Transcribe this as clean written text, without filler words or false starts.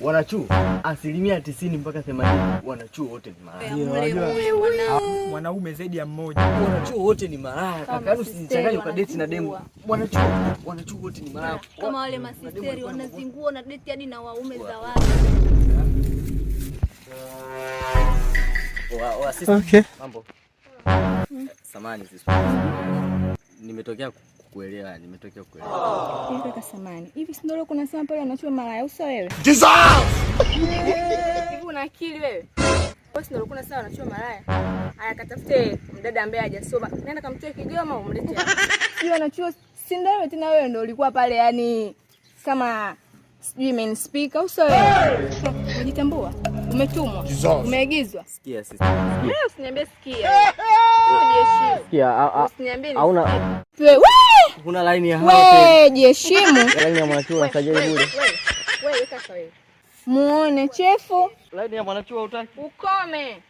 Wanachuo 90% mpaka 80 wanachuo wote ni malaya. Mwanaume zaidi ya mmoja. Wanachuo wote ni malaya. Kaka, usichanganye ukadeti na demu. Wanachuo wote ni malaya. Kama wale masisteri wanazingua na date hadi na waume za watu. Okay. Mambo. Samani sisi. Nimetokea kukuelewa. Hivi kaka samani. Hivi si ndio kuna sema pale anachua malaya uso wewe? Hivi una akili wewe? Wewe si ndio kuna sema anachua malaya? Haya katafute mdada ambaye hajasoma. Nenda kamtoe Kigoma umlete hapa. Sio anachua si ndio wewe tena wewe ndio ulikuwa pale yani kama sijui main speaker uso wewe. Unajitambua? Umetumwa. Umeagizwa. Sikia sisi. Wewe usiniambie sikia. Usiniambie. Hauna Wewe kuna line ya hapo. Wewe jiheshimu. Line ya mwanachuo unasajili bure. Wewe kaka wewe. Muone chefu. Line ya mwanachuo hutaki. Ukome.